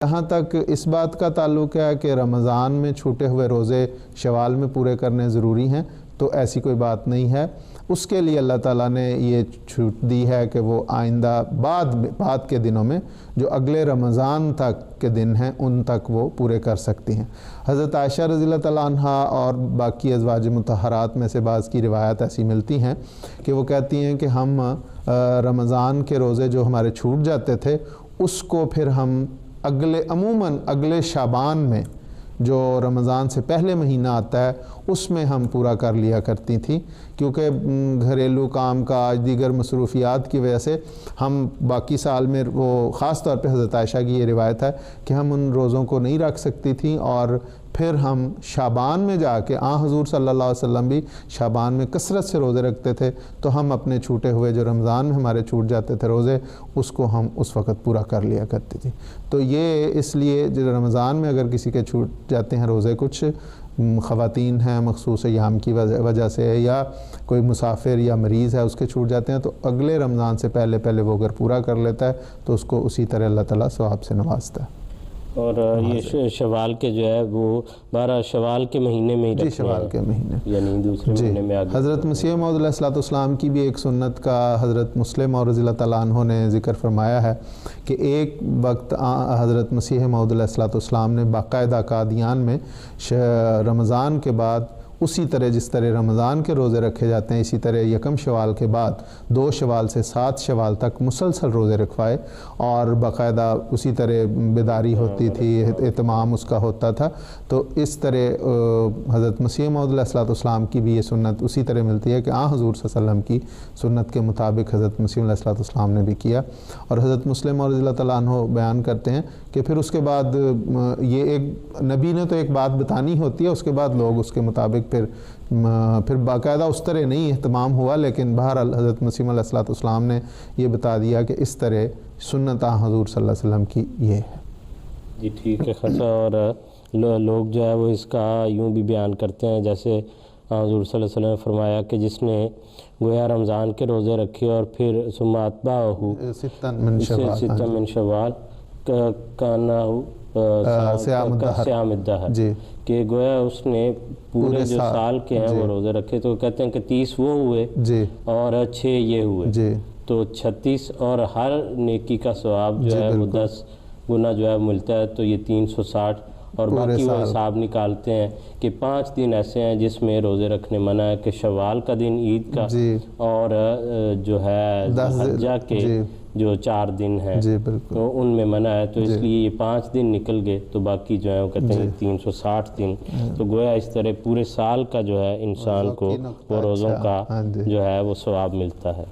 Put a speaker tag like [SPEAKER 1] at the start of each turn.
[SPEAKER 1] جہاں تک اس بات کا تعلق ہے کہ رمضان میں چھوٹے ہوئے روزے شوال میں پورے کرنے ضروری ہیں، تو ایسی کوئی بات نہیں ہے۔ اس کے لیے اللہ تعالیٰ نے یہ چھوٹ دی ہے کہ وہ آئندہ بعد کے دنوں میں جو اگلے رمضان تک کے دن ہیں ان تک وہ پورے کر سکتی ہیں۔ حضرت عائشہ رضی اللہ تعالیٰ عنہا اور باقی ازواج مطہرات میں سے بعض کی روایت ایسی ملتی ہیں کہ وہ کہتی ہیں کہ ہم رمضان کے روزے جو ہمارے چھوٹ جاتے تھے اس کو پھر ہم عموماً اگلے شعبان میں جو رمضان سے پہلے مہینہ آتا ہے اس میں ہم پورا کر لیا کرتی تھیں، کیونکہ گھریلو کام کاج دیگر مصروفیات کی وجہ سے ہم باقی سال میں وہ خاص طور پہ حضرت عائشہ کی یہ روایت ہے کہ ہم ان روزوں کو نہیں رکھ سکتی تھیں، اور پھر ہم شعبان میں جا کے حضور صلی اللہ علیہ وسلم بھی شعبان میں کثرت سے روزے رکھتے تھے، تو ہم اپنے چھوٹے ہوئے جو رمضان میں ہمارے چھوٹ جاتے تھے روزے اس کو ہم اس وقت پورا کر لیا کرتی تھی۔ تو یہ اس لیے جو رمضان میں اگر کسی کے چھوٹ جاتے ہیں روزے، کچھ خواتین ہیں مخصوص ایام کی وجہ سے، یا کوئی مسافر یا مریض ہے اس کے چھوٹ جاتے ہیں، تو اگلے رمضان سے پہلے وہ اگر پورا کر لیتا ہے تو اس کو اسی طرح اللہ تعالیٰ ثواب سے نوازتا ہے۔
[SPEAKER 2] اور یہ شوال کے جو ہے وہ 12 شوال کے مہینے میں ہی رکھنے ہیں،
[SPEAKER 1] شوال کے مہینے
[SPEAKER 2] یعنی دوسرے مہینے میں آگے۔
[SPEAKER 1] حضرت مسیح موعود علیہ السلام کی بھی ایک سنت کا حضرت مسلم اور رضی اللہ تعالیٰ عنہ نے ذکر فرمایا ہے کہ ایک وقت حضرت مسیح موعود علیہ السلام نے باقاعدہ قادیان میں رمضان کے بعد اسی طرح جس طرح رمضان کے روزے رکھے جاتے ہیں، اسی طرح یکم شوال کے بعد 2 شوال سے 7 شوال تک مسلسل روزے رکھوائے، اور باقاعدہ اسی طرح بیداری ہوتی تھی، اہتمام اس کا ہوتا تھا۔ تو اس طرح حضرت مسیح موعود علیہ السلام کی بھی یہ سنت اسی طرح ملتی ہے کہ حضور صلی اللہ علیہ وسلم کی سنت کے مطابق حضرت مسیح علیہ السلام نے بھی کیا۔ اور حضرت مسلم اور رضی اللہ تعالیٰ عنہ بیان کرتے ہیں کہ پھر اس کے بعد یہ ایک نبی نے تو ایک بات بتانی ہوتی ہے، اس کے بعد لوگ اس کے مطابق پھر باقاعدہ اس طرح نہیں اہتمام ہوا، لیکن بہرحال حضرت مسیح علیہ السلام نے یہ بتا دیا کہ اس طرح سنت حضور صلی اللہ علیہ وسلم کی یہ ہے۔
[SPEAKER 2] جی ٹھیک ہے خاصا۔ اور لوگ جو ہے وہ اس کا یوں بھی بیان کرتے ہیں جیسے حضور صلی اللہ علیہ وسلم نے فرمایا کہ جس نے گویا رمضان کے روزے رکھے اور پھر ثم اتبعہ ستا من شوال کانہ سیام الدہر، کہ گویا اس نے پورے جو سال کے ہیں وہ روزے رکھے، تو کہتے ہیں کہ 30 وہ ہوئے اور 6 یہ ہوئے، تو 36، اور ہر نیکی کا ثواب جو ہے وہ 10 گنا جو ہے ملتا ہے، تو یہ 360۔ اور باقی وہ حساب نکالتے ہیں کہ 5 دن ایسے ہیں جس میں روزے رکھنے منع ہے، کہ شوال کا دن عید کا، اور جو ہے حجہ کے جو 4 دن ہیں تو ان میں منع ہے، تو اس لیے یہ 5 دن نکل گئے، تو باقی جو ہے وہ کہتے ہیں 360 دن۔ تو گویا اس طرح پورے سال کا جو ہے انسان کو وہ روزوں کا جو ہے وہ ثواب ملتا ہے۔